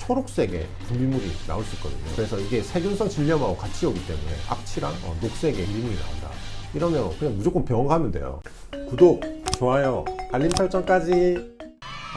초록색의 분비물이 나올 수 있거든요. 그래서 이게 세균성 질염하고 같이 오기 때문에 악취랑 녹색의 분비물이 나온다. 이러면 그냥 무조건 병원 가면 돼요. 구독, 좋아요, 알림 설정까지.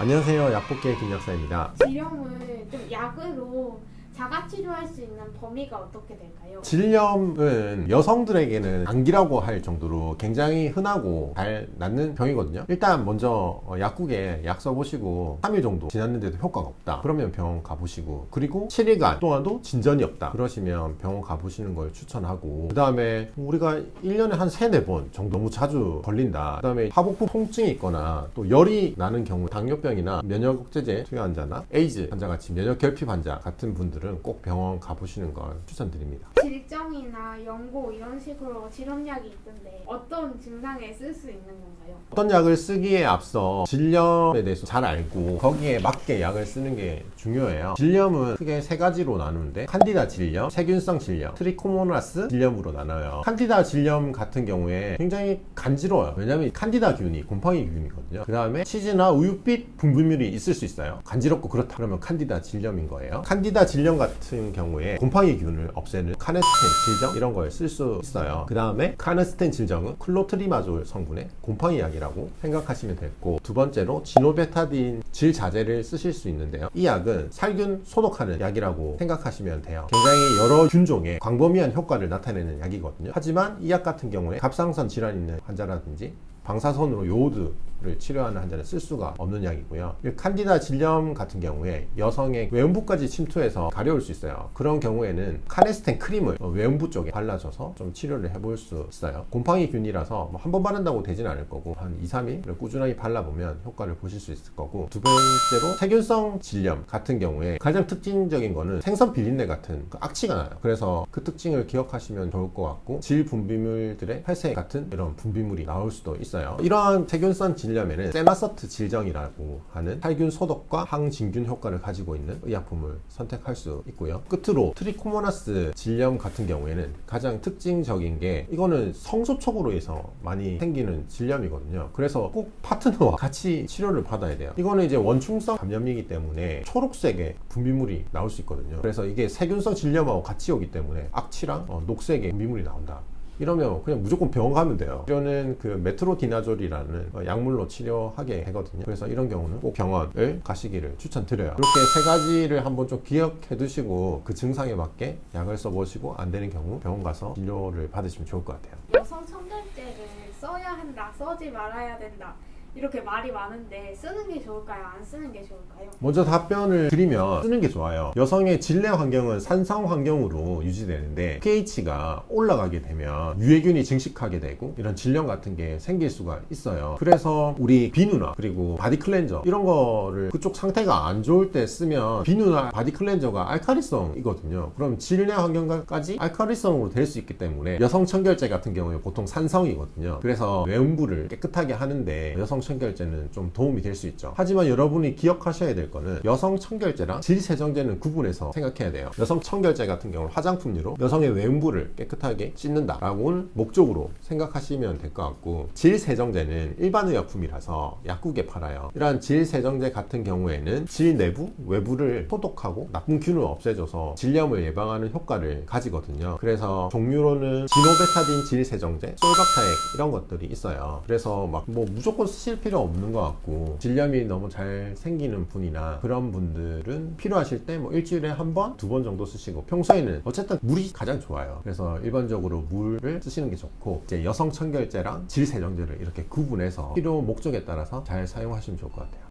안녕하세요, 약복계의 김약사입니다. 질염을 좀 약으로 자가치료할 수 있는 범위가 어떻게 될까요? 질염은 여성들에게는 감기라고 할 정도로 굉장히 흔하고 잘 낫는 병이거든요. 일단 먼저 약국에 약 써보시고 3일 정도 지났는데도 효과가 없다 그러면 병원 가보시고, 그리고 7일간 동안도 진전이 없다 그러시면 병원 가보시는 걸 추천하고, 그 다음에 우리가 1년에 한 3-4번 정도 너무 자주 걸린다, 그 다음에 하복부 통증이 있거나 또 열이 나는 경우, 당뇨병이나 면역억제제 투여 환자나 에이즈 환자같이 면역결핍 환자 같은 분들은 꼭 병원 가보시는 걸 추천드립니다. 질정이나 연고 이런 식으로 질염약이 있던데 어떤 증상에 쓸 수 있는 건가요? 어떤 약을 쓰기에 앞서 질염에 대해서 잘 알고 거기에 맞게 약을 쓰는 게 중요해요. 질염은 크게 3가지로 나누는데 칸디다 질염, 세균성 질염, 트리코모나스 질염으로 나눠요. 칸디다 질염 같은 경우에 굉장히 간지러워요. 왜냐면 칸디다 균이 곰팡이 균이거든요. 그 다음에 치즈나 우유빛 분비물이 있을 수 있어요. 간지럽고 그렇다 그러면 칸디다 질염인 거예요. 칸디다 질염 같은 경우에 곰팡이 균을 없애는 카네스텐 질정 이런 걸 쓸 수 있어요. 그 다음에 카네스텐 질정은 클로트리마졸 성분의 곰팡이 약이라고 생각하시면 됐고, 두 번째로 지노베타딘 질 자제를 쓰실 수 있는데요. 이 약은 살균 소독하는 약이라고 생각하시면 돼요. 굉장히 여러 균종의 광범위한 효과를 나타내는 약이거든요. 하지만 이 약 같은 경우에 갑상선 질환 있는 환자라든지 방사선으로 요오드를 치료하는 환자는 쓸 수가 없는 약이고요. 칸디다 질염 같은 경우에 여성의 외음부까지 침투해서 가려울 수 있어요. 그런 경우에는 카네스텐 크림을 외음부 쪽에 발라줘서 좀 치료를 해볼 수 있어요. 곰팡이 균이라서 한 번 바른다고 되진 않을 거고 한 2-3일 꾸준하게 발라보면 효과를 보실 수 있을 거고, 두 번째로 세균성 질염 같은 경우에 가장 특징적인 거는 생선 비린내 같은 그 악취가 나요. 그래서 그 특징을 기억하시면 좋을 것 같고, 질 분비물들의 폐쇄 같은 이런 분비물이 나올 수도 있어요. 이러한 세균성 질염에는 세마서트 질정이라고 하는 살균 소독과 항진균 효과를 가지고 있는 의약품을 선택할 수 있고요. 끝으로 트리코모나스 질염 같은 경우에는 가장 특징적인 게, 이거는 성소촉으로 해서 많이 생기는 질염이거든요. 그래서 꼭 파트너와 같이 치료를 받아야 돼요. 이거는 이제 원충성 감염이기 때문에 초록색의 분비물이 나올 수 있거든요. 그래서 이게 세균성 질염하고 같이 오기 때문에 악취랑 녹색의 분비물이 나온다. 이러면 그냥 무조건 병원 가면 돼요. 치료는 그 메트로디나졸이라는 약물로 치료하게 되거든요. 그래서 이런 경우는 꼭 병원을 가시기를 추천드려요. 이렇게 3가지를 한번 좀 기억해 두시고 그 증상에 맞게 약을 써보시고 안 되는 경우 병원 가서 진료를 받으시면 좋을 것 같아요. 여성 청결제를 써야 한다, 써지 말아야 된다, 이렇게 말이 많은데 쓰는 게 좋을까요? 안 쓰는 게 좋을까요? 먼저 답변을 드리면 쓰는 게 좋아요. 여성의 질내 환경은 산성 환경으로 유지되는데 pH가 올라가게 되면 유해균이 증식하게 되고 이런 질염 같은 게 생길 수가 있어요. 그래서 우리 비누나 그리고 바디 클렌저 이런 거를 그쪽 상태가 안 좋을 때 쓰면, 비누나 바디 클렌저가 알칼리성이거든요. 그럼 질내 환경까지 알칼리성으로 될 수 있기 때문에 여성 청결제 같은 경우에 보통 산성이거든요. 그래서 외음부를 깨끗하게 하는데 여성 청결제는 좀 도움이 될 수 있죠. 하지만 여러분이 기억하셔야 될 거는 여성 청결제랑 질 세정제는 구분해서 생각해야 돼요. 여성 청결제 같은 경우는 화장품류로 여성의 외음부를 깨끗하게 씻는다 라고는 목적으로 생각하시면 될 것 같고, 질 세정제는 일반 의약품이라서 약국에 팔아요. 이러한 질 세정제 같은 경우에는 질 내부, 외부를 소독하고 나쁜 균을 없애줘서 질염을 예방하는 효과를 가지거든요. 그래서 종류로는 지노베타딘 질 세정제, 솔박타액 이런 것들이 있어요. 그래서 막 뭐 무조건 쓰실 필요 없는 것 같고, 질염이 너무 잘 생기는 분이나 그런 분들은 필요하실 때 뭐 일주일에 1번, 2번 정도 쓰시고, 평소에는 어쨌든 물이 가장 좋아요. 그래서 일반적으로 물을 쓰시는 게 좋고, 이제 여성 청결제랑 질 세정제를 이렇게 구분해서 필요 목적에 따라서 잘 사용하시면 좋을 것 같아요.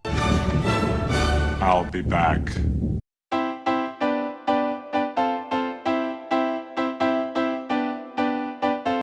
I'll be back.